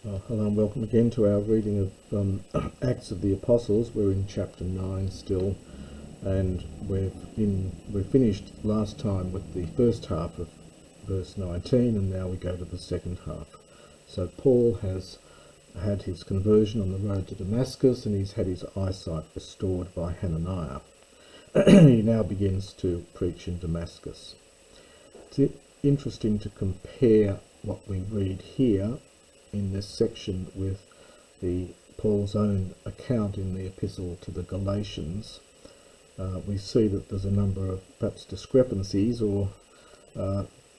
Hello and welcome again to our reading of Acts of the Apostles. We're in chapter 9 still, and we finished last time with the first half of verse 19, and now we go to the second half. So Paul has had his conversion on the road to Damascus, and he's had his eyesight restored by Hananiah. He now begins to preach in Damascus. It's interesting to compare what we read here in this section with Paul's own account in the epistle to the Galatians. We see that there's a number of perhaps discrepancies or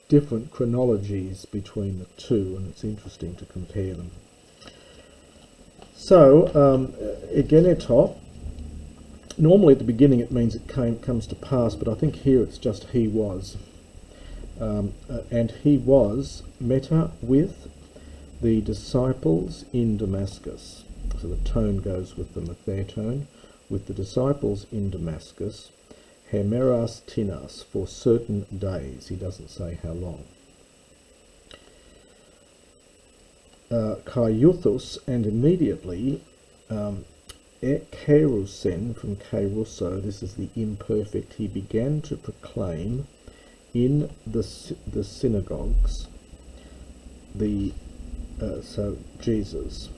different chronologies between the two, and it's interesting to compare them. So, egeneto, normally at the beginning it means it comes to pass, but I think here it's just he was. And he was meta with the disciples in Damascus. So the tone goes with them, with their tone. With the disciples in Damascus, hemeras tinas, for certain days. He doesn't say how long. Kaiuthus, and immediately, kerusen, from keruso, this is the imperfect, he began to proclaim in the synagogues so Jesus,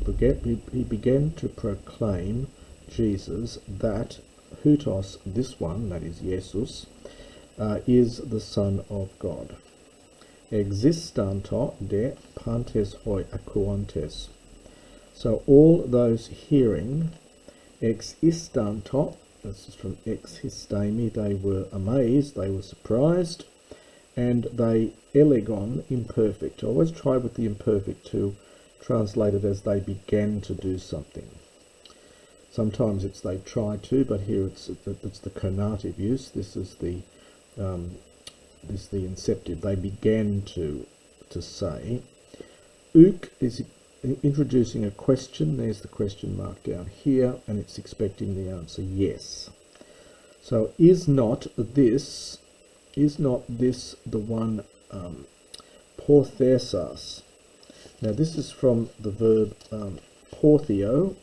he began to proclaim Jesus, that Hutos, this one, that is Jesus, is the Son of God. Existanto de pantes hoi akuantes. So all those hearing, existanto, this is from ex histemi, they were amazed, they were surprised, and they elegon, imperfect. I always try with the imperfect to translate it as they began to do something. Sometimes it's they try to, but here it's the conative use. This is the inceptive. They began to say. Uk is introducing a question. There's the question mark down here, and it's expecting the answer yes. So is not this the one porthesas? Now this is from the verb portheo.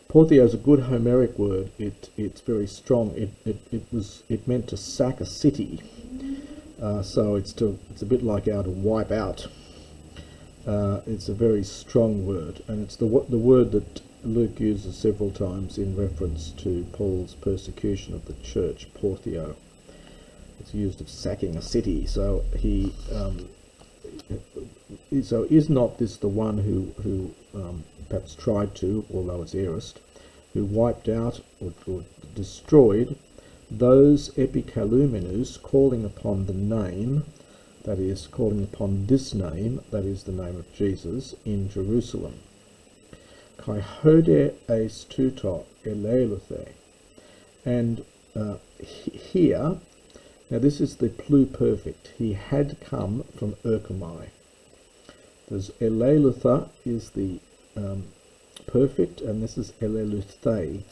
Portheo is a good Homeric word. It's very strong. It meant to sack a city. So it's a bit like to wipe out. It's a very strong word, and it's the word that Luke uses several times in reference to Paul's persecution of the church, portheo. It's used of sacking a city. So so is not this the one who perhaps tried to, although it's aorist, who wiped out or destroyed those epikalumenus, calling upon the name, that is, calling upon this name, that is the name of Jesus, in Jerusalem. Kai hode eis tuto eleluthe. And here, now this is the pluperfect. He had come from Erchomai. There's elelutha is the perfect, and this is eleluthe.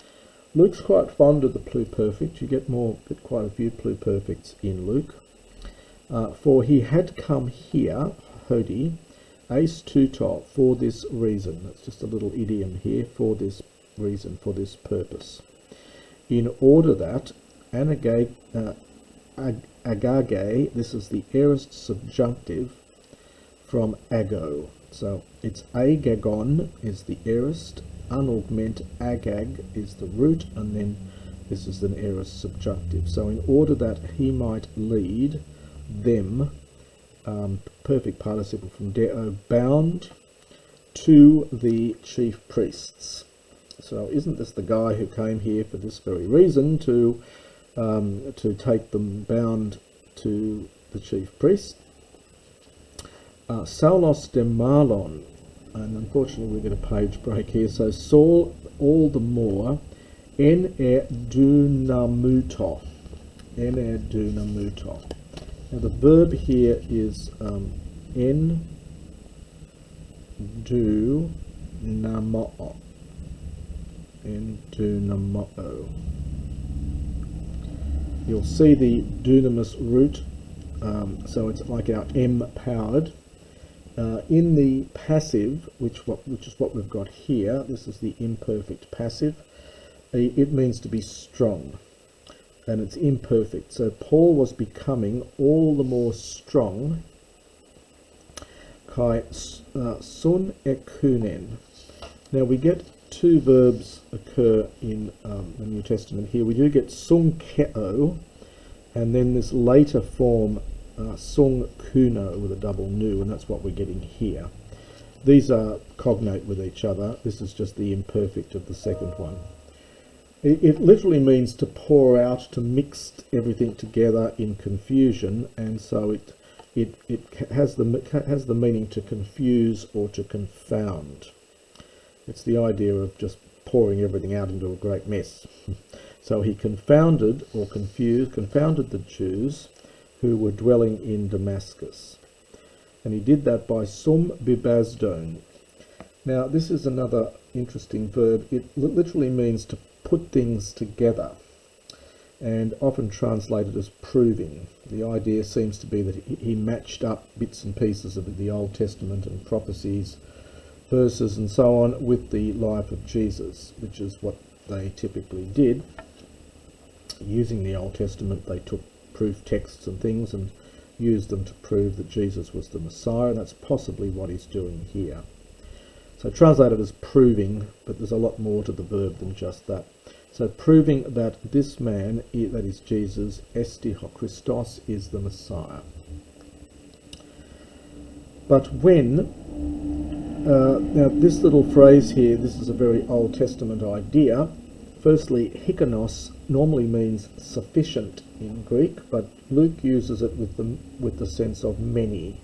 Luke's quite fond of the pluperfect. You get quite a few pluperfects in Luke. For he had come here, hodi, eis tuto, for this reason. That's just a little idiom here, for this reason, for this purpose. In order that, agage, this is the aorist subjunctive from ago. So it's agagon is the aorist, unaugment agag is the root, and then this is an aorist subjunctive. So in order that he might lead them, perfect participle from deo, bound to the chief priests. So isn't this the guy who came here for this very reason, to take them bound to the chief priest? Saulos de Marlon, and unfortunately we get a page break here. So Saul, all the more, en dunamuto. Now the verb here is en dunamo. You'll see the dunamis root, so it's like our M powered. In the passive, which is what we've got here, this is the imperfect passive. It means to be strong, and it's imperfect. So Paul was becoming all the more strong. Kai sun ekunen. Now we get two verbs occur in the New Testament here. We do get sung keo, and then this later form sung kuno with a double nu, and that's what we're getting here. These are cognate with each other. This is just the imperfect of the second one. It literally means to pour out, to mix everything together in confusion, and so it has the meaning to confuse or to confound. It's the idea of just pouring everything out into a great mess. So he confounded the Jews who were dwelling in Damascus. And he did that by sum bibazdon. Now this is another interesting verb. It literally means to put things together, and often translated as proving. The idea seems to be that he matched up bits and pieces of the Old Testament and prophecies, verses and so on, with the life of Jesus, which is what they typically did. Using the Old Testament, they took proof texts and things and used them to prove that Jesus was the Messiah. That's possibly what he's doing here. So translated as proving, but there's a lot more to the verb than just that. So proving that this man, that is Jesus, esti ho Christos, is the Messiah. But when, now this little phrase here, this is a very Old Testament idea. Firstly, hikanos normally means sufficient in Greek, but Luke uses it with the sense of many.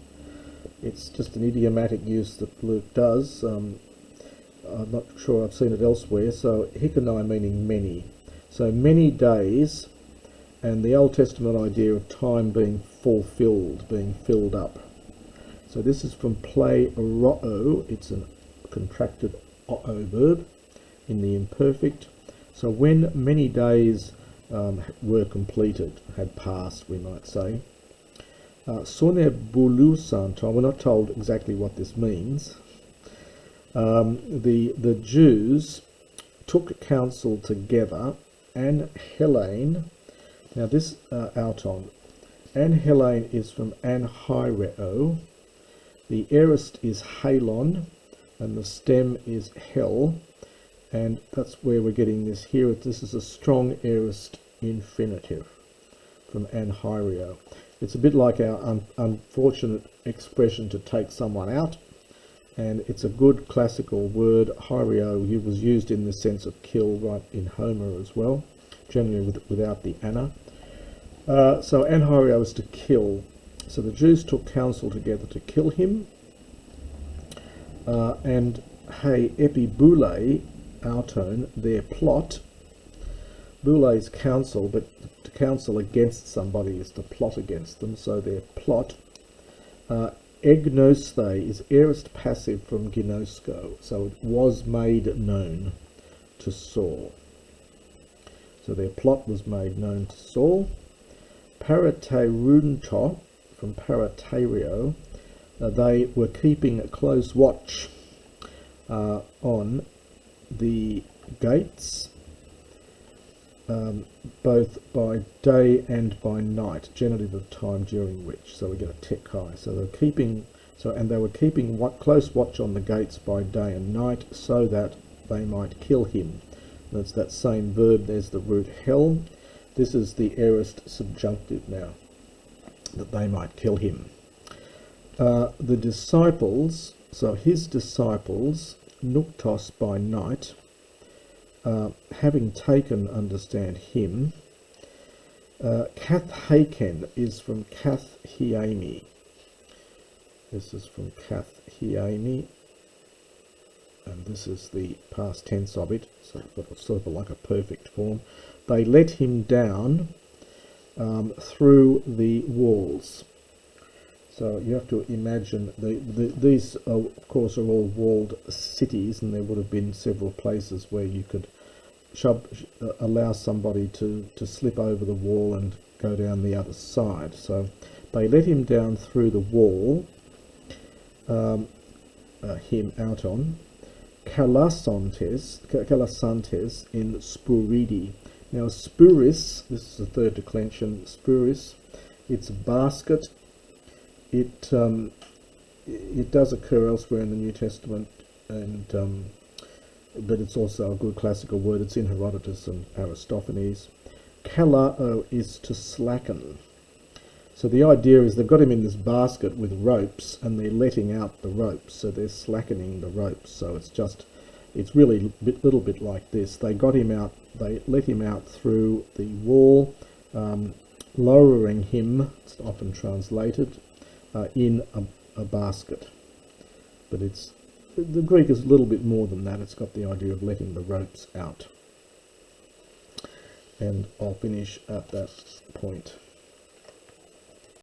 It's just an idiomatic use that Luke does. I'm not sure I've seen it elsewhere. So hikanai meaning many. So many days, and the Old Testament idea of time being fulfilled, being filled up. So this is from play ro'o. It's a contracted o'o verb in the imperfect. So when many days were completed, had passed, we might say. Sone bulu santo, we're not told exactly what this means. The Jews took counsel together, and Helene, now this auton, and Helene is from anhyreo, the aorist is halon, and the stem is hel, and that's where we're getting this here. This is a strong aorist infinitive from anhyreo. It's a bit like our unfortunate expression to take someone out, and it's a good classical word. Hyreo was used in the sense of kill, right in Homer as well, generally without the ana. So anhyreo is to kill. So the Jews took counsel together to kill him, and hey epibule auton, their plot. Boule is counsel, but to counsel against somebody is to plot against them, so their plot. Egnosthei is aorist passive from ginosko, so it was made known to Saul. So their plot was made known to Saul. Parateirunto, from paraterio, they were keeping a close watch on the gates, both by day and by night, genitive of time during which. So we get a tekai. So they're keeping, and they were keeping close watch on the gates by day and night, so that they might kill him. That's that same verb. There's the root hel. This is the aorist subjunctive now, that they might kill him. The disciples, so his disciples, nuktos by night, having taken, understand him. Kath Haken is from Kath Hiami. This is from Kath Hiami, and this is the past tense of it, so it's sort of like a perfect form. They let him down through the walls. So you have to imagine these, of course, are all walled cities, and there would have been several places where you could allow somebody to slip over the wall and go down the other side. So they let him down through the wall, him out on. Kalasantes in spuridi. Now spuris, this is the third declension, spuris, it's a basket. It does occur elsewhere in the New Testament, and but it's also a good classical word. It's in Herodotus and Aristophanes. Kalao is to slacken. So the idea is they've got him in this basket with ropes, and they're letting out the ropes, so they're slackening the ropes. So it's really a little bit like this. They got him out, they let him out through the wall, lowering him, it's often translated, in a basket. But the Greek is a little bit more than that. It's got the idea of letting the ropes out. And I'll finish at that point.